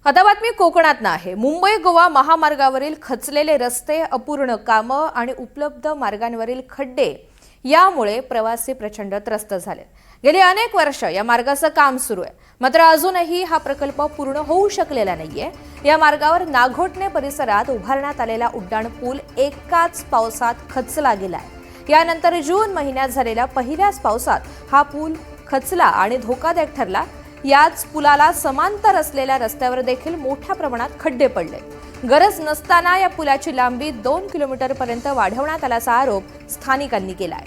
आता बातमी कोकणात आहे। मुंबई गोवा महामार्गावरील खचलेले रस्ते, अपूर्ण कामं आणि उपलब्ध मार्गांवरील खड्डे यामुळे प्रवासी प्रचंड त्रस्त झाले। गेली अनेक वर्ष या मार्गाचं काम सुरू आहे, मात्र अजूनही हा प्रकल्प पूर्ण होऊ शकलेला नाहीये। या मार्गावर नागोठणे परिसरात उभारण्यात आलेला उड्डाण पूल एकाच पावसात खचला गेलाय। यानंतर जून महिन्यात झालेल्या पहिल्याच पावसात हा पूल खचला आणि धोकादायक ठरला। याच पुलाला समांतर असलेल्या रस्त्यावर देखील मोठ्या प्रमाणात खड्डे पडले। गरज नसताना या पुलाची लांबी 2 किलोमीटरपर्यंत वाढवण्यात आल्याचा आरोप स्थानिकांनी केलाय।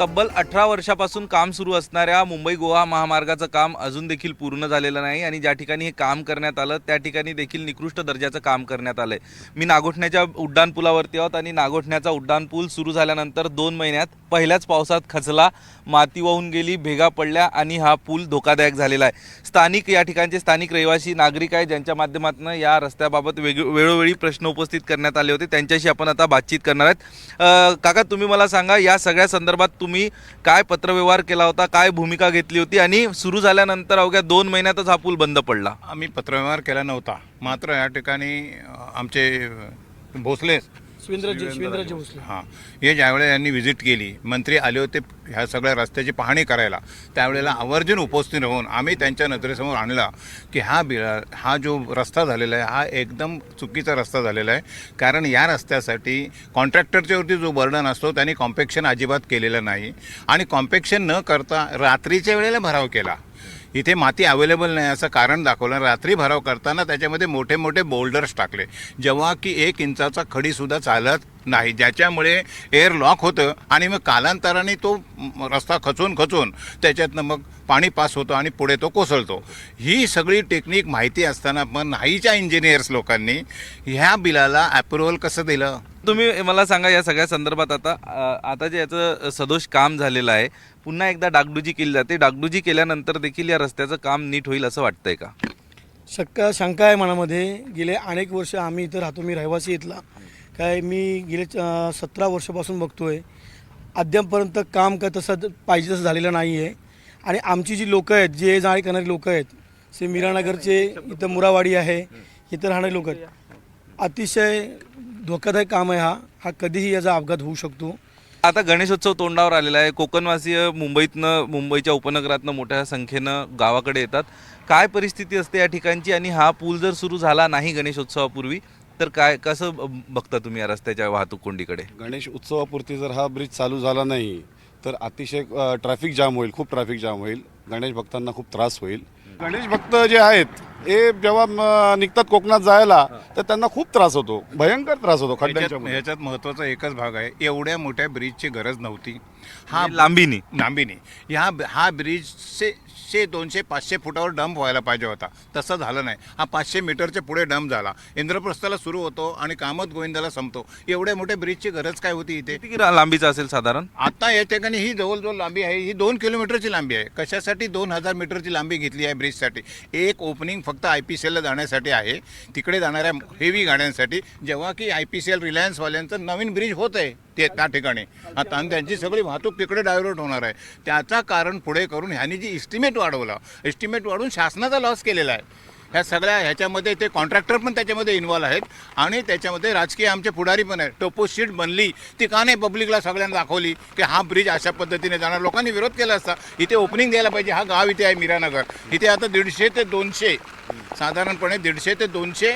तब्बल 18 वर्षापासून काम सुरू असणाऱ्या मुंबई गोवा महामार्गाचं काम अजून देखील पूर्ण झालेलं नाही आणि ज्या ठिकाणी हे काम करण्यात आलं त्या ठिकाणी देखील निकृष्ट दर्जाचं काम करण्यात आलंय। मी नागोठण्याच्या उड्डाण पुलावरती आहोत आणि नागोठण्याचा उड्डाण पूल सुरू झाल्यानंतर 2 महिन्यात पहिल्याच पावसात खचला, माती वाहून गेली, भेगा पडल्या आणि हा पूल धोकादायक झालेला आहे। स्थानिक या ठिकाणचे स्थानिक रहिवासी नागरिक आहे ज्यांच्या माध्यमातून या रस्त्याबाबत वेळोवेळी प्रश्न उपस्थित करण्यात आले होते, त्यांच्याशी आपण आता बातचीत करणार आहेत। काका, तुम्ही मला सांगा, या सगळ्या संदर्भात तुम्ही काय पत्रव्यवहार केला होता, काय भूमिका घेतली होती आणि सुरू झाल्यानंतर अवघ्या 2 महिन्यातच हा पूल बंद पडला? आम्ही पत्रव्यवहार केला नव्हता, मात्र या ठिकाणी आमचे भोसले शिवेंद्रजी भोसले हे ज्यावेळेला यांनी व्हिजिट केली, मंत्री आले होते ह्या सगळ्या रस्त्याची पाहणी करायला, त्यावेळेला आवर्जून उपस्थित राहून आम्ही त्यांच्या नजरेसमोर आणला की हा जो रस्ता झालेला आहे हा एकदम चुकीचा रस्ता झालेला आहे। कारण या रस्त्यासाठी कॉन्ट्रॅक्टरच्यावरती जो बर्डन असतो त्यांनी कॉम्पॅक्शन अजिबात केलेलं नाही आणि कॉम्पॅक्शन न करता रात्रीच्या वेळेला भराव केला। इथे माती अवेलेबल नाही असं कारण दाखवलं। रात्री भराव करताना त्याच्यामध्ये मोठे मोठे बोल्डर्स टाकले, जेव्हा की 1 इंचाचा खडीसुद्धा चालत नाही, ज्याच्यामुळे एअर लॉक होतं आणि मग कालांतराने तो रस्ता खचून त्याच्यातनं मग पाणी पास होतं आणि पुढे तो कोसळतो। ही सगळी टेक्निक माहिती असताना पण नाहीच्या इंजिनियर्स लोकांनी ह्या बिलाला अप्रुव्हल कसं दिलं? तुम्ही मला सांगा, या सगळ्या संदर्भात आता जे याचं सदोष काम झालेलं आहे, पुन्हा एकदा डागडुजी केली जाते, डागडुजी केल्यानंतर देखील या रस्त्याचं काम नीट होईल असं वाटतंय का? शंका आहे मनामध्ये। गेले अनेक वर्ष आम्ही इथं राहतो, मी रहिवासी इथला काय, मी गेले 17 वर्षापासून बघतोय, अद्यापपर्यंत काम काय तसं पाहिजे तसं झालेलं नाही आहे। आणि आमची जी लोकं आहेत, जे जाणे करणारी लोकं आहेत, से मीरानगरचे, इथं मुरावाडी आहे, इथं राहणारे लोक आहेत, अतिशय धोकादायक काम आहे हा कधीही याचा अपघात होऊ शकतो। आता गणेशोत्सव तोंडावर आलेला आहे, कोकणवासीय मुंबईच्या उपनगरातनं मोठ्या संख्येनं गावाकडे येतात। काय परिस्थिती असते या ठिकाणची आणि हा पूल जर सुरू झाला नाही गणेशोत्सवापूर्वी तर कसं बघता तुम्ही या रस्त्याच्या वाहतूक कोंडीकडे? गणेश उत्सवापुरती जर हा ब्रिज चालू झाला नाही तर अतिशय ट्रॅफिक जाम होईल, खूप ट्रॅफिक जाम होईल, गणेश भक्तांना खूप त्रास होईल। गणेश भक्त जे आहेत हे जेव्हा निघतात कोकणात जायला तर त्यांना खूप त्रास होतो, भयंकर त्रास होतो खड्ड्यांच्या। ह्याच्यात महत्त्वाचा एकच भाग आहे, एवढ्या मोठ्या ब्रिजची गरज नव्हती। लांबीने हा ब्रिज 200-500 फुटावर डंप व्हायला पाहिजे होता, तसं झालं नाही। हा 500 मीटरच्या पुढे डंप झाला, इंद्रप्रस्थाला सुरू होतो आणि कामत गोविंदाला संपतो। एवढ्या मोठ्या ब्रिजची गरज काय होती इथे? किती लांबीचा असेल साधारण? आता या ठिकाणी ही जवळजवळ लांबी आहे, ही 2 किलोमीटरची लांबी आहे। कशासाठी 2000 मीटरची लांबी घेतली आहे ब्रिजसाठी? एक ओपनिंग फक्त IPCLला जाण्यासाठी आहे, तिकडे जाणाऱ्या हेवी गाड्यांसाठी, जेव्हा की IPCL रिलायन्सवाल्यांचं नवीन ब्रिज होत आहे त्या ठिकाणी आता, आणि त्यांची सगळी वाहतूक तिकडे डायव्हर्ट होणार आहे। त्याचा कारण पुढे करून ह्यांनी जी एस्टिमेट वाढवून शासनाचा लॉस केलेला आहे। ह्या सगळ्या ह्याच्यामध्ये ते कॉन्ट्रॅक्टर पण त्याच्यामध्ये इन्व्हॉल्व आहेत आणि त्याच्यामध्ये राजकीय आमचे पुढारी पण आहेत। टोपो शीट बनली ती का नाही पब्लिकला सगळ्यांना दाखवली की हा ब्रिज अशा पद्धतीने जाणार? लोकांनी विरोध केला असता, इथे ओपनिंग द्यायला पाहिजे। हा गाव इथे आहे मीरानगर, इथे आता 150 ते 200 साधारणपणे 150 ते 200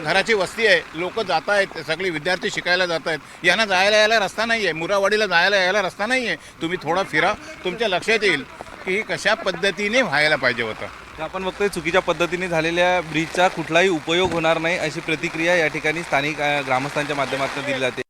घराची वस्ती आहे। लोक जात आहेत, सगळे विद्यार्थी शिकायला जात आहेत, यांना जायला यायला रस्ता नाही आहे, मुरावाडीला जायला यायला रस्ता नाही आहे। तुम्ही थोडा फिरा, तुमच्या लक्षात येईल की कशा पद्धतीने व्हायला पाहिजे होतं। आपण बघतोय चुकीच्या पद्धतीने झालेल्या ब्रिजचा कुठलाही उपयोग होणार नाही अशी प्रतिक्रिया या ठिकाणी स्थानिक ग्रामस्थांच्या माध्यमातून दिली जाते।